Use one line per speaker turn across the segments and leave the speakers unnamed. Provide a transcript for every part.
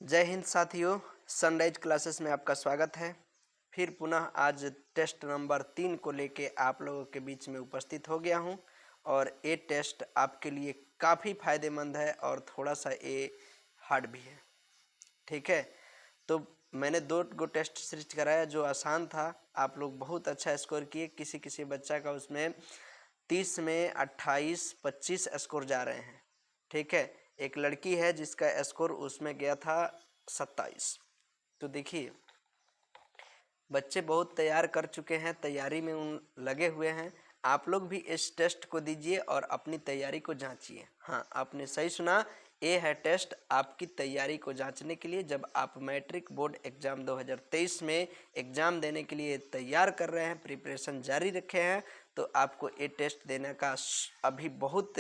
जय हिंद साथियों, sunrise classes में आपका स्वागत है। फिर पुनः आज टेस्ट नंबर 3 को लेके आप लोगों के बीच में उपस्थित हो गया हूं और ये टेस्ट आपके लिए काफ़ी फ़ायदेमंद है और थोड़ा सा ये हार्ड भी है। ठीक है, तो मैंने 2 टेस्ट सीरीज कराया जो आसान था। आप लोग बहुत अच्छा स्कोर किए। किसी किसी बच्चा का उसमें 30 में 28, 25 स्कोर जा रहे हैं। ठीक है, एक लड़की है जिसका स्कोर उसमें गया था 27। तो देखिए, बच्चे बहुत तैयार कर चुके हैं, तैयारी में लगे हुए हैं। आप लोग भी इस टेस्ट को दीजिए और अपनी तैयारी को जांचिए। हाँ, आपने सही सुना, ये है टेस्ट आपकी तैयारी को जांचने के लिए। जब आप मैट्रिक बोर्ड एग्ज़ाम 2023 में एग्ज़ाम देने के लिए तैयार कर रहे हैं, प्रिपरेशन जारी रखे हैं, तो आपको ये टेस्ट देने का अभी बहुत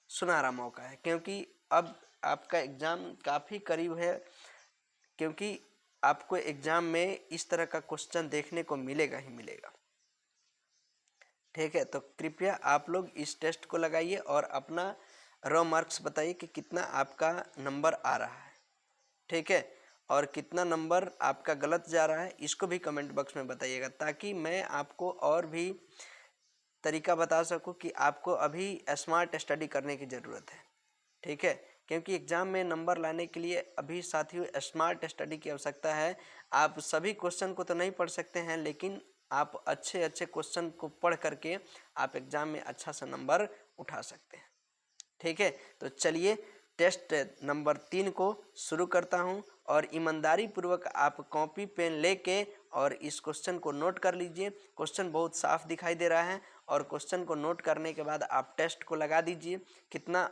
सुनहरा मौका है, क्योंकि अब आपका एग्ज़ाम काफ़ी करीब है। क्योंकि आपको एग्ज़ाम में इस तरह का क्वेश्चन देखने को मिलेगा ही मिलेगा। ठीक है, तो कृपया आप लोग इस टेस्ट को लगाइए और अपना रॉ मार्क्स बताइए कि कितना आपका नंबर आ रहा है। ठीक है, और कितना नंबर आपका गलत जा रहा है इसको भी कमेंट बॉक्स में बताइएगा, ताकि मैं आपको और भी तरीका बता सकूं कि आपको अभी स्मार्ट स्टडी करने की ज़रूरत है। ठीक है, क्योंकि एग्ज़ाम में नंबर लाने के लिए अभी साथियों स्मार्ट स्टडी की आवश्यकता है। आप सभी क्वेश्चन को तो नहीं पढ़ सकते हैं, लेकिन आप अच्छे अच्छे क्वेश्चन को पढ़ करके आप एग्ज़ाम में अच्छा सा नंबर उठा सकते हैं। ठीक है, तो चलिए टेस्ट नंबर 3 को शुरू करता हूं और ईमानदारी पूर्वक आप कॉपी पेन लेके और इस क्वेश्चन को नोट कर लीजिए। क्वेश्चन बहुत साफ दिखाई दे रहा है और क्वेश्चन को नोट करने के बाद आप टेस्ट को लगा दीजिए। कितना,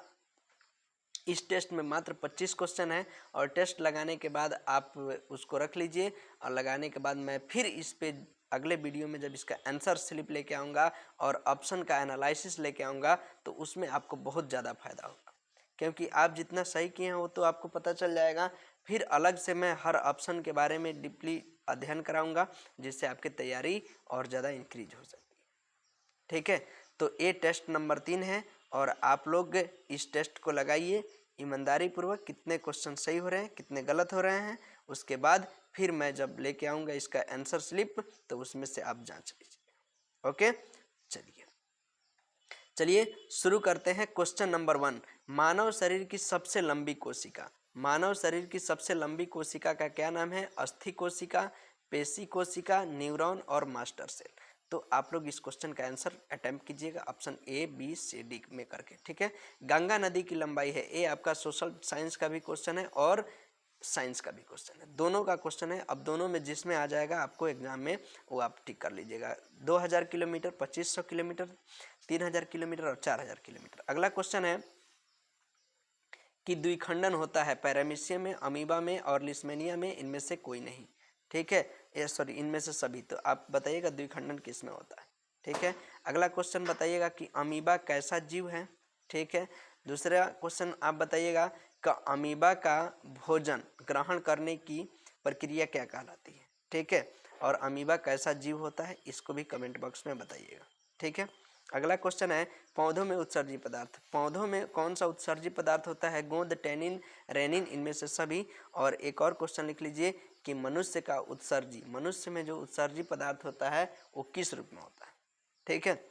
इस टेस्ट में मात्र 25 क्वेश्चन है और टेस्ट लगाने के बाद आप उसको रख लीजिए। और लगाने के बाद मैं फिर इस पे अगले वीडियो में जब इसका आंसर स्लिप लेके आऊँगा और ऑप्शन का एनालिसिस लेके आऊँगा, तो उसमें आपको बहुत ज़्यादा फायदा होगा। क्योंकि आप जितना सही किए हैं वो तो आपको पता चल जाएगा। फिर अलग से मैं हर ऑप्शन के बारे में डीपली अध्ययन कराऊँगा, जिससे आपकी तैयारी और ज़्यादा इंक्रीज हो सकती है। ठीक है, तो ये टेस्ट नंबर 3 है और आप लोग इस टेस्ट को लगाइए ईमानदारी पूर्वक। कितने क्वेश्चन सही हो रहे हैं, कितने गलत हो रहे हैं, उसके बाद फिर मैं जब लेके आऊँगा इसका आंसर स्लिप, तो उसमें से आप जांच लीजिए। ओके, चलिए शुरू करते हैं। क्वेश्चन नंबर 1, मानव शरीर की सबसे लंबी कोशिका। मानव शरीर की सबसे लंबी कोशिका का क्या नाम है? अस्थि कोशिका, पेशी कोशिका, न्यूरॉन और मास्टर सेल। तो आप लोग इस क्वेश्चन का आंसर अटेम्प्ट कीजिएगा option A, B, C, D में करके। ठीक है, गंगा नदी की लंबाई है। ये आपका सोशल साइंस का भी क्वेश्चन है और साइंस का भी क्वेश्चन है, दोनों का क्वेश्चन है। अब दोनों में जिसमें आ जाएगा आपको एग्जाम में, वो आप टिक कर लीजिएगा। 2000 किलोमीटर, 2500 किलोमीटर, 3000 किलोमीटर और 4000 किलोमीटर। अगला क्वेश्चन है कि द्विखंडन होता है पैरामीशियम में, अमीबा में और लिस्मेनिया में, इनमें से कोई नहीं। ठीक है, ये सॉरी, इनमें से सभी। तो आप बताइएगा द्विखंडन किस में होता है। ठीक है, अगला क्वेश्चन बताइएगा कि अमीबा कैसा जीव है। ठीक है, दूसरा क्वेश्चन आप बताइएगा कि अमीबा का भोजन ग्रहण करने की प्रक्रिया क्या कहलाती है। ठीक है, और अमीबा कैसा जीव होता है इसको भी कमेंट बॉक्स में बताइएगा। ठीक है, अगला क्वेश्चन है पौधों में उत्सर्जी पदार्थ। पौधों में कौन सा उत्सर्जी पदार्थ होता है? गोंद, टेनिन, रेनिन, इनमें से सभी। और एक और क्वेश्चन लिख लीजिए कि मनुष्य का उत्सर्जी, मनुष्य में जो उत्सर्जी पदार्थ होता है वो किस रूप में होता है। ठीक है,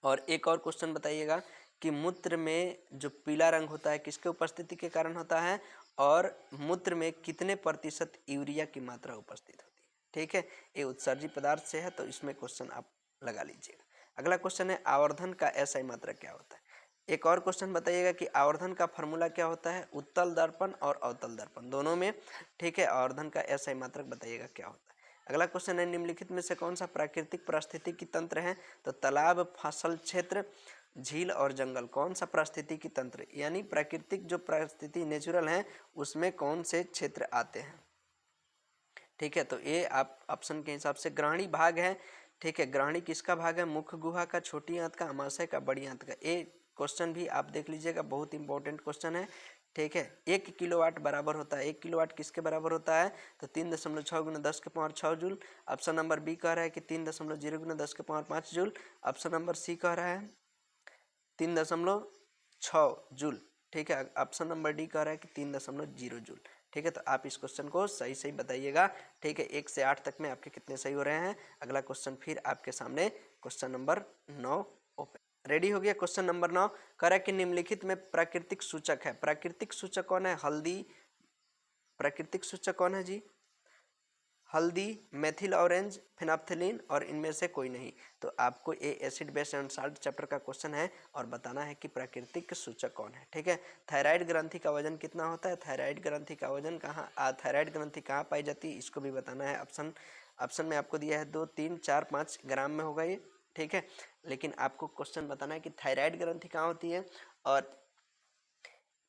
और एक और क्वेश्चन बताइएगा कि मूत्र में जो पीला रंग होता है किसके उपस्थिति के कारण होता है, और मूत्र में कितने प्रतिशत यूरिया की मात्रा उपस्थित होती है। ठीक है, ये उत्सर्जी पदार्थ से है, तो इसमें क्वेश्चन आप लगा लीजिएगा। अगला क्वेश्चन है आवर्धन का एसआई मात्रक क्या होता है। एक और क्वेश्चन बताइएगा कि आवर्धन का फॉर्मूला क्या होता है, उत्तल दर्पण और अवतल दर्पण दोनों में। ठीक है, आवर्धन का एसआई मात्रक बताइएगा क्या होता है। अगला क्वेश्चन है निम्नलिखित में से कौन सा प्राकृतिक पारिस्थितिकी तंत्र है। तो तालाब, फसल क्षेत्र, झील और जंगल कौन सा पारिस्थितिकी तंत्र, यानी प्राकृतिक जो परिस्थिति नेचुरल है उसमें कौन से क्षेत्र आते हैं। ठीक है, तो ये आप ऑप्शन के हिसाब से ग्रहणी भाग है। ठीक है, ग्रहणी किसका भाग है? मुख्य गुहा का, छोटी आंत का, अमाशय का, बड़ी आंत का। ये क्वेश्चन भी आप देख लीजिएगा, बहुत इंपॉर्टेंट क्वेश्चन है। ठीक है, 1 किलोवाट बराबर होता है, 1 किलोवाट किसके बराबर होता है? तो 3.6 गुना 10 के power 6 joule. Option number B कह रहा है कि 3.0 गुना 10 के power 5 joule. Option number C कह रहा है 3.6 जूल। ठीक है, ऑप्शन नंबर डी कह रहा है कि 3.0 जूल। ठीक है, तो आप इस क्वेश्चन को सही सही बताइएगा। ठीक है, 1 से 8 तक में आपके कितने सही हो रहे हैं। अगला क्वेश्चन फिर आपके सामने क्वेश्चन नंबर 9 ओपन रेडी हो गया। क्वेश्चन नंबर 9 कह रहा है कि निम्नलिखित में प्राकृतिक सूचक है। प्राकृतिक सूचक कौन है? हल्दी। प्राकृतिक सूचक कौन है जी? हल्दी, मेथिल ऑरेंज, फिनाप्थलीन और इनमें से कोई नहीं। तो आपको ये acid base and salt chapter का क्वेश्चन है और बताना है कि प्राकृतिक सूचक कौन है। ठीक है, थायराइड ग्रंथि का वजन कितना होता है? थायराइड ग्रंथि का वजन थायराइड ग्रंथि कहाँ पाई जाती है, इसको भी बताना है। ऑप्शन में आपको दिया है 2, 3, 4, 5 ग्राम में होगा ये। ठीक है, लेकिन आपको क्वेश्चन बताना है कि थायराइड ग्रंथि कहाँ होती है और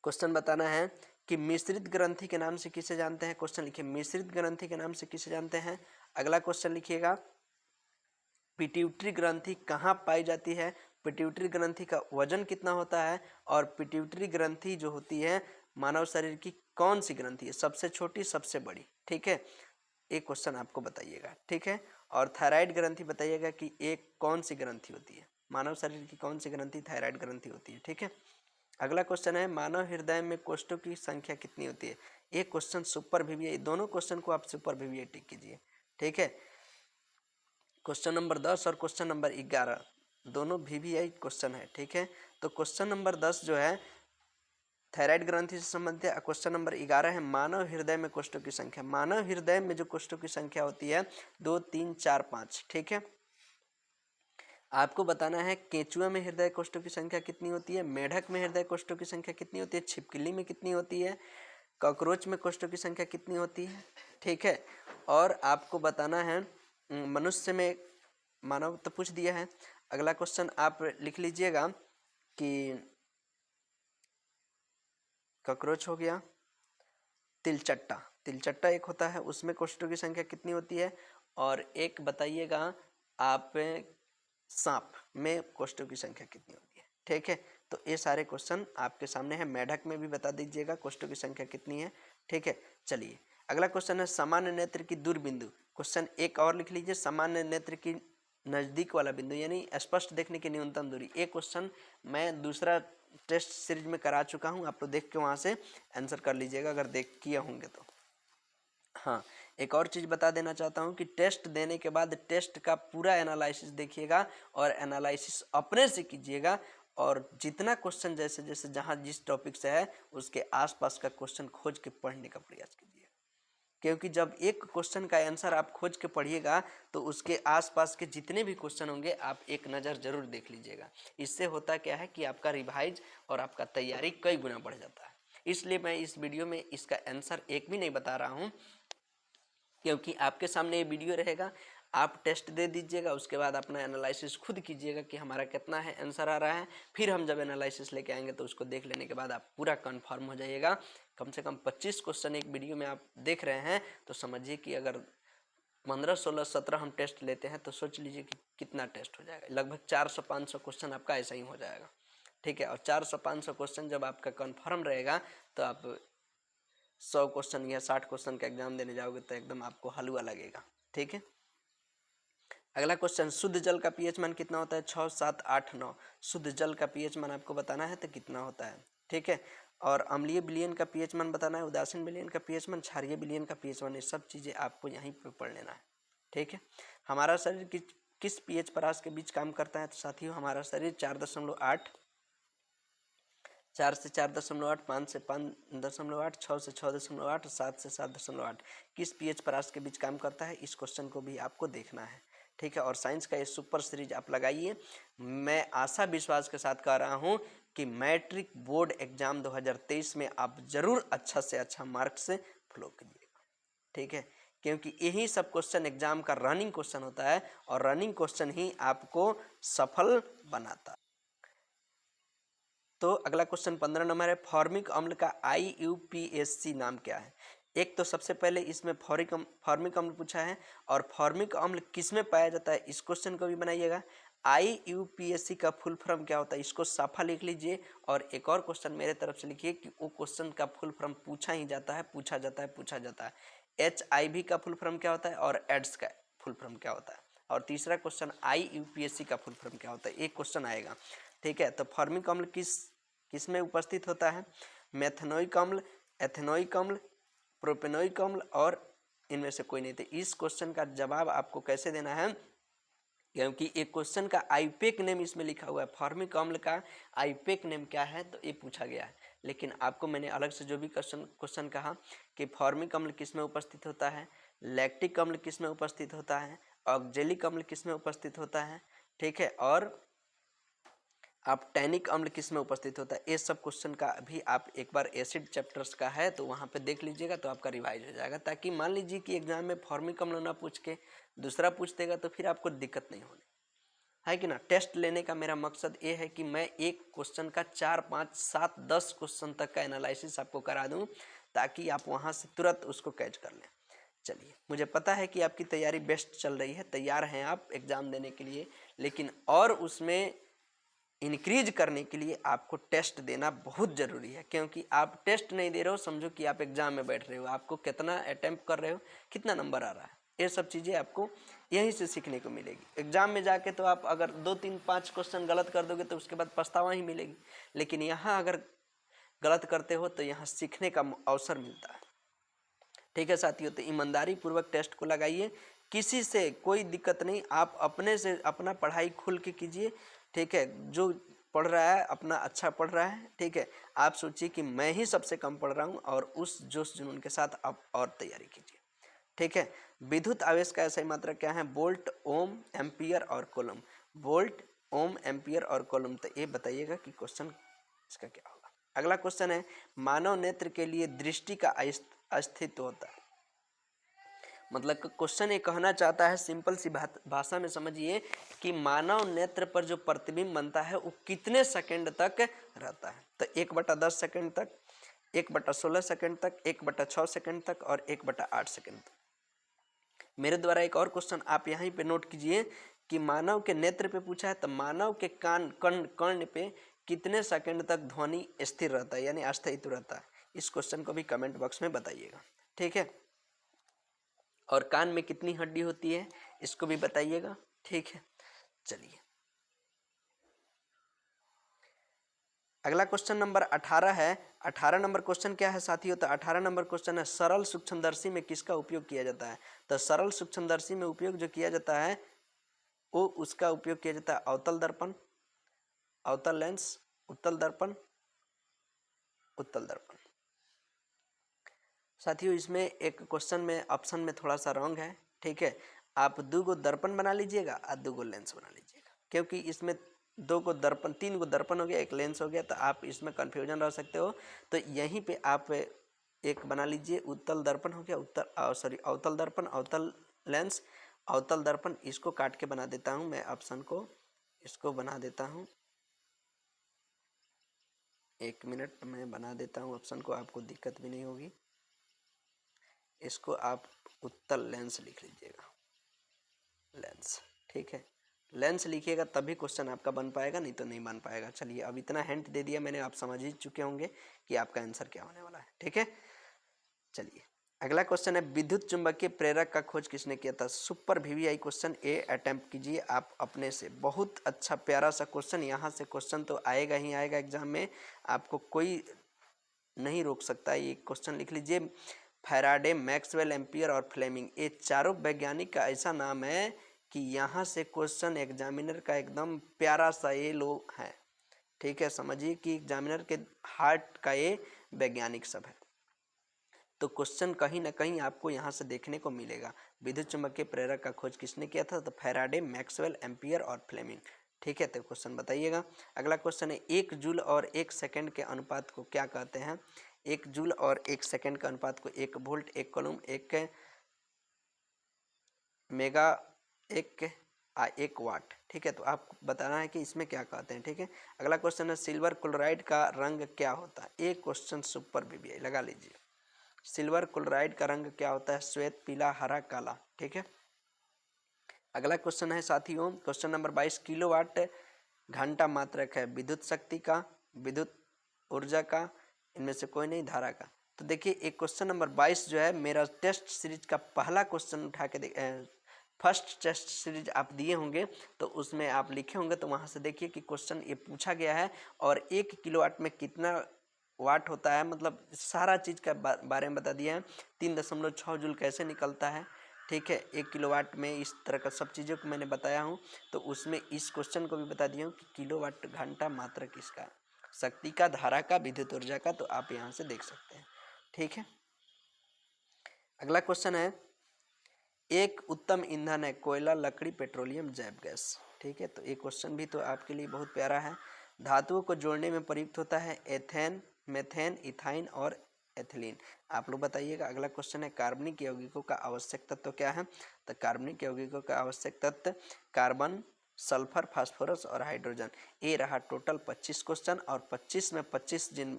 क्वेश्चन बताना है कि मिश्रित ग्रंथि के नाम से किसे जानते हैं। क्वेश्चन लिखिए, मिश्रित ग्रंथि के नाम से किसे जानते हैं। अगला क्वेश्चन लिखिएगा, पिट्यूटरी ग्रंथि कहाँ पाई जाती है, पिट्यूटरी ग्रंथि का वजन कितना होता है और पिट्यूटरी ग्रंथि जो होती है मानव शरीर की कौन सी ग्रंथि है, सबसे छोटी सबसे बड़ी। ठीक है, एक क्वेश्चन आपको बताइएगा। ठीक है, और थायराइड ग्रंथि बताइएगा कि एक कौन सी ग्रंथि होती है, मानव शरीर की कौन सी ग्रंथि थायराइड ग्रंथि होती है। ठीक है, अगला क्वेश्चन है मानव हृदय में कोष्ठों की संख्या कितनी होती है। एक क्वेश्चन सुपर वीवीआई, दोनों क्वेश्चन को आप सुपर वीवीआई टिक कीजिए। ठीक है, क्वेश्चन नंबर 10 और क्वेश्चन नंबर 11 दोनों वीवीआई क्वेश्चन है। ठीक है, तो क्वेश्चन नंबर 10 जो है थायराइड ग्रंथि से संबंधित है। क्वेश्चन नंबर 11 है मानव हृदय में कोष्ठों की संख्या। मानव हृदय में जो कोष्ठों की संख्या होती है 2, 3, 4, 5। ठीक है, आपको बताना है केंचुआ में हृदय कोष्ठों की संख्या कितनी होती है, मेढक में हृदय कोष्ठों की संख्या कितनी होती है, छिपकली में कितनी होती है, कॉकरोच में कोष्ठों की संख्या कितनी होती है। ठीक है, और आपको बताना है मनुष्य में, मानव तो पूछ दिया है। अगला क्वेश्चन आप लिख लीजिएगा कि कॉकरोच हो गया, तिलचट्टा, तिलचट्टा एक होता है उसमें कोष्ठों की संख्या कितनी होती है, और एक बताइएगा आप सांप में कोष्ठों की संख्या कितनी होती है। ठीक है, तो ये सारे क्वेश्चन आपके सामने है। मेढक में भी बता दीजिएगा कोष्ठों की संख्या कितनी है। ठीक है, चलिए अगला क्वेश्चन है सामान्य नेत्र की दूर बिंदु। क्वेश्चन एक और लिख लीजिए, सामान्य नेत्र की नजदीक वाला बिंदु यानी स्पष्ट देखने की न्यूनतम दूरी। एक क्वेश्चन मैं दूसरा टेस्ट सीरीज में करा चुका हूँ, आप लोग देख के वहाँ से आंसर कर लीजिएगा अगर देख किए होंगे तो। हाँ, एक और चीज़ बता देना चाहता हूँ कि टेस्ट देने के बाद टेस्ट का पूरा एनालिसिस देखिएगा और एनालिसिस अपने से कीजिएगा, और जितना क्वेश्चन जैसे जैसे जहाँ जिस टॉपिक से है उसके आसपास का क्वेश्चन खोज के पढ़ने का प्रयास कीजिएगा। क्योंकि जब एक क्वेश्चन का आंसर आप खोज के पढ़िएगा तो उसके आसपास के जितने भी क्वेश्चन होंगे आप एक नज़र जरूर देख लीजिएगा। इससे होता क्या है कि आपका रिवाइज और आपका तैयारी कई गुना बढ़ जाता है। इसलिए मैं इस वीडियो में इसका आंसर एक भी नहीं बता रहा हूँ, क्योंकि आपके सामने ये वीडियो रहेगा, आप टेस्ट दे दीजिएगा, उसके बाद अपना एनालिसिस खुद कीजिएगा कि हमारा कितना है आंसर आ रहा है। फिर हम जब एनालिसिस लेके आएंगे तो उसको देख लेने के बाद आप पूरा कंफर्म हो जाइएगा। कम से कम 25 क्वेश्चन एक वीडियो में आप देख रहे हैं तो समझिए कि अगर 15, 16, 17 हम टेस्ट लेते हैं तो सोच लीजिए कि कितना टेस्ट हो जाएगा। लगभग 400-500 क्वेश्चन आपका ऐसा ही हो जाएगा। ठीक है, और 400-500 क्वेश्चन जब आपका कन्फर्म रहेगा तो आप 100 क्वेश्चन या 60 क्वेश्चन का एग्जाम देने जाओगे तो एकदम आपको हलवा लगेगा। ठीक है, अगला क्वेश्चन, शुद्ध जल का पीएच मान कितना होता है? 6, 7, 8, 9। शुद्ध जल का पीएच मान आपको बताना है तो कितना होता है। ठीक है, और अम्लीय विलयन का पीएच मान बताना है, उदासीन विलयन का पीएच मान, क्षारीय विलयन का पीएच मान, ये सब चीज़ें आपको यहीं पे पढ़ लेना है। ठीक है, हमारा शरीर किस पीएच परास के बीच काम करता है? तो साथियों हमारा शरीर 4.8, 4 से 4.8, 5 से 5.8, 6 से 6.8, 7 से 7.8 किस पीएच परास के बीच काम करता है? इस क्वेश्चन को भी आपको देखना है। ठीक है, और साइंस का ये सुपर सीरीज आप लगाइए। मैं आशा विश्वास के साथ कह रहा हूँ कि मैट्रिक बोर्ड एग्जाम 2023 में आप जरूर अच्छा से अच्छा मार्क्स से फ्लो कीजिएगा। ठीक है, क्योंकि यही सब क्वेश्चन एग्जाम का रनिंग क्वेश्चन होता है और रनिंग क्वेश्चन ही आपको सफल बनाता है। तो अगला क्वेश्चन 15 नंबर है, फॉर्मिक अम्ल का IUPAC नाम क्या है? एक तो सबसे पहले इसमें फॉर्मिक अम्ल पूछा है, और फॉर्मिक अम्ल किसमें पाया जाता है इस क्वेश्चन को भी बनाइएगा। IUPAC का फुल फॉर्म क्या होता है इसको साफा लिख लीजिए, और एक और क्वेश्चन मेरे तरफ से लिखिए कि वो क्वेश्चन का फुल फॉर्म पूछा ही जाता है, पूछा जाता है, पूछा जाता है। HIV का फुल फॉर्म क्या होता है और एड्स का फुल फॉर्म क्या होता है। और तीसरा क्वेश्चन IUPAC का फुल फॉर्म क्या होता है, एक क्वेश्चन आएगा। ठीक है, तो फॉर्मिक अम्ल किस में उपस्थित होता है? मेथनोइक अम्ल, एथेनोइक अम्ल, प्रोपेनोइक अम्ल और इनमें से कोई नहीं। तो इस क्वेश्चन का जवाब आपको कैसे देना है, क्योंकि एक क्वेश्चन का आईपेक नेम इसमें लिखा हुआ है, फॉर्मिक अम्ल का आईपेक नेम क्या है, तो ये पूछा गया है। लेकिन आपको मैंने अलग से जो भी क्वेश्चन कहा कि फॉर्मिक अम्ल किस में उपस्थित होता है, लैक्टिक अम्ल किस में उपस्थित होता है, ऑक्जेलिक अम्ल किस में उपस्थित होता है, ठीक है, और आप टैनिक अम्ल किस में उपस्थित होता है, ये सब क्वेश्चन का भी आप एक बार एसिड चैप्टर्स का है तो वहाँ पे देख लीजिएगा, तो आपका रिवाइज हो जाएगा। ताकि मान लीजिए कि एग्जाम में फॉर्मिक अम्ल ना पूछ के दूसरा पूछ देगा तो फिर आपको दिक्कत नहीं होनी है कि ना। टेस्ट लेने का मेरा मकसद ये है कि मैं एक क्वेश्चन का 4, 5, 7, 10 क्वेश्चन तक का एनालिसिस आपको करा दूं, ताकि आप वहाँ से तुरंत उसको कैच कर लें। चलिए, मुझे पता है कि आपकी तैयारी बेस्ट चल रही है, तैयार हैं आप एग्ज़ाम देने के लिए, लेकिन और उसमें इंक्रीज करने के लिए आपको टेस्ट देना बहुत ज़रूरी है। क्योंकि आप टेस्ट नहीं दे रहे हो, समझो कि आप एग्ज़ाम में बैठ रहे हो, आपको कितना अटैम्प्ट कर रहे हो, कितना नंबर आ रहा है, ये सब चीज़ें आपको यहीं से सीखने को मिलेगी। एग्ज़ाम में जाके तो आप अगर 2, 3, 5 क्वेश्चन गलत कर दोगे तो उसके बाद पछतावा ही मिलेगी। लेकिन यहाँ अगर गलत करते हो तो यहाँ सीखने का अवसर मिलता है। ठीक है साथियों, तो ईमानदारी पूर्वक टेस्ट को लगाइए, किसी से कोई दिक्कत नहीं, आप अपने से अपना पढ़ाई खुल के कीजिए। ठीक है, जो पढ़ रहा है अपना अच्छा पढ़ रहा है, ठीक है, आप सोचिए कि मैं ही सबसे कम पढ़ रहा हूँ, और उस जोश जुनून के साथ आप और तैयारी कीजिए। ठीक है, विद्युत आवेश का ऐसा ही मात्रा क्या है, वोल्ट, ओम, एम्पियर और कूलम। वोल्ट, ओम, एम्पियर और कूलम। तो ये बताइएगा कि क्वेश्चन इसका क्या होगा। अगला क्वेश्चन है, मानव नेत्र के लिए दृष्टि का अस्तित्व होता है। मतलब क्वेश्चन ये कहना चाहता है, सिंपल सी भाषा में समझिए कि मानव नेत्र पर जो प्रतिबिंब बनता है वो कितने सेकंड तक रहता है। तो 1/10 सेकंड तक, 1/16 सेकंड तक, 1/6 सेकंड तक और 1/8 सेकंड तक। मेरे द्वारा एक और क्वेश्चन आप यहीं पे नोट कीजिए कि मानव के नेत्र पे पूछा है, तो मानव के कर्ण पे कितने सेकंड तक ध्वनि स्थिर रहता है, यानी अस्थायित्व रहता है। इस क्वेश्चन को भी कमेंट बॉक्स में बताइएगा। ठीक है, और कान में कितनी हड्डी होती है इसको भी बताइएगा। ठीक है, चलिए अगला क्वेश्चन नंबर 18 है। 18 नंबर क्वेश्चन क्या है साथियों, तो 18 नंबर क्वेश्चन है, सरल सूक्ष्मदर्शी में किसका उपयोग किया जाता है। तो सरल सूक्ष्मदर्शी में उपयोग जो किया जाता है वो उसका उपयोग किया जाता है अवतल दर्पण, अवतल लेंस, उत्तल दर्पण, उत्तल दर्पण। साथियों इसमें एक क्वेश्चन में ऑप्शन में थोड़ा सा रॉन्ग है। ठीक है, आप 2 दर्पण बना लीजिएगा और 2 लेंस बना लीजिएगा, क्योंकि इसमें 2 दर्पण, 3 दर्पण हो गया, 1 लेंस हो गया, तो आप इसमें कन्फ्यूजन रह सकते हो। तो यहीं पे आप एक बना लीजिए, उत्तल दर्पण हो गया, अवतल दर्पण, अवतल लेंस, अवतल दर्पण। इसको काट के बना देता हूँ मैं, ऑप्शन को इसको बना देता हूँ, 1 मिनट में बना देता हूँ ऑप्शन को, आपको दिक्कत भी नहीं होगी। इसको आप उत्तल लेंस लिख लीजिएगा, लेंस। ठीक है, लेंस लिखिएगा तभी क्वेश्चन आपका बन पाएगा, नहीं तो नहीं बन पाएगा। चलिए अब इतना हिंट दे दिया मैंने, आप समझ ही चुके होंगे कि आपका आंसर क्या होने वाला है। ठीक है, चलिए अगला क्वेश्चन है, विद्युत चुंबकीय प्रेरक का खोज किसने किया था। सुपर VVI क्वेश्चन ए अटेम्प्ट कीजिए आप अपने से, बहुत अच्छा प्यारा सा क्वेश्चन। यहाँ से क्वेश्चन तो आएगा ही आएगा एग्जाम में, आपको कोई नहीं रोक सकता। ये क्वेश्चन लिख लीजिए, फैराडे, मैक्सवेल, एम्पियर और फ्लेमिंग, ये चारों वैज्ञानिक का ऐसा नाम है कि यहाँ से क्वेश्चन एग्जामिनर का एकदम प्यारा सा ये लोग हैं। ठीक है, समझिए कि एग्जामिनर के हार्ट का ये वैज्ञानिक सब है। तो क्वेश्चन कहीं ना कहीं आपको यहाँ से देखने को मिलेगा। विद्युत चुंबकीय प्रेरक का खोज किसने किया था, तो फैराडे, मैक्सवेल, एम्पियर और फ्लेमिंग। ठीक है, तो क्वेश्चन बताइएगा। अगला क्वेश्चन है, 1 जूल और 1 सेकंड के अनुपात को क्या कहते हैं। 1 जूल और 1 सेकंड के अनुपात को 1 वोल्ट, 1 कूलम, 1 मेगा, 1 वाट। ठीक है, तो आपको बताना है कि इसमें क्या कहते हैं। ठीक है, अगला क्वेश्चन है, सिल्वर क्लोराइड का रंग क्या होता है। एक क्वेश्चन सुपर VVI लगा लीजिए, सिल्वर क्लोराइड का रंग क्या होता है, श्वेत, पीला, हरा, काला। ठीक है, अगला क्वेश्चन है साथियों, क्वेश्चन नंबर 22, किलोवाट घंटा मात्रक है विद्युत शक्ति का, विद्युत ऊर्जा का, इनमें से कोई नहीं, धारा का। तो देखिए एक क्वेश्चन नंबर 22 जो है मेरा टेस्ट सीरीज का पहला क्वेश्चन उठा के फर्स्ट टेस्ट सीरीज आप दिए होंगे तो उसमें आप लिखे होंगे, तो वहाँ से देखिए कि क्वेश्चन ये पूछा गया है और 1 किलोवाट में कितना वाट होता है, मतलब सारा चीज़ का बारे में बता दिया है। 3.6 जूल कैसे निकलता है, ठीक है। 1 किलोवाट में इस तरह का सब चीज़ों को मैंने बताया हूँ। तो उसमें इस क्वेश्चन को भी बता दिया हूँ कि किलोवाट घंटा मात्रक किसका, शक्ति का, धारा का, विद्युत ऊर्जा का। तो आप यहाँ से देख सकते हैं, ठीक है। अगला क्वेश्चन है, एक उत्तम ईंधन है कोयला, लकड़ी, पेट्रोलियम, जैव गैस, ठीक है। तो ये क्वेश्चन भी तो आपके लिए बहुत प्यारा है। धातुओं को जोड़ने में प्रयुक्त होता है एथेन, मेथेन, इथाइन और एथिलीन। आप लोग बताइएगा। अगला क्वेश्चन है, कार्बनिक यौगिकों का आवश्यक तत्व क्या है। तो कार्बनिक यौगिकों का आवश्यक तत्व कार्बन, सल्फर, फास्फोरस और हाइड्रोजन। ये रहा टोटल 25 क्वेश्चन, और 25 में 25 जिन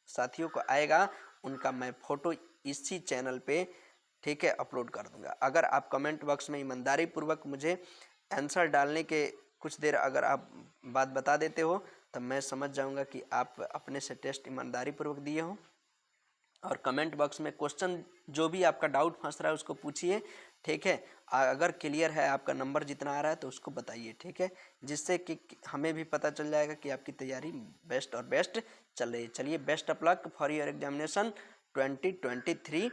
साथियों को आएगा उनका मैं फोटो इसी चैनल पे, ठीक है, अपलोड कर दूंगा। अगर आप कमेंट बॉक्स में ईमानदारी पूर्वक मुझे आंसर डालने के कुछ देर अगर आप बात बता देते हो तो मैं समझ जाऊंगा कि आप अपने से टेस्ट ईमानदारी पूर्वक दिए हो। और कमेंट बॉक्स में क्वेश्चन जो भी आपका डाउट फंस रहा है उसको पूछिए, ठीक है। अगर क्लियर है, आपका नंबर जितना आ रहा है तो उसको बताइए, ठीक है, जिससे कि हमें भी पता चल जाएगा कि आपकी तैयारी बेस्ट और बेस्ट चल रही है। चलिए, best of luck for your examination 2023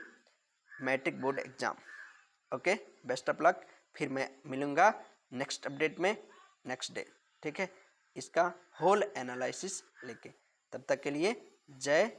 matric board exam. Okay, best of luck. फिर मैं मिलूँगा नेक्स्ट अपडेट में नेक्स्ट डे, ठीक है, इसका होल एनालिसिस लेके। तब तक के लिए जय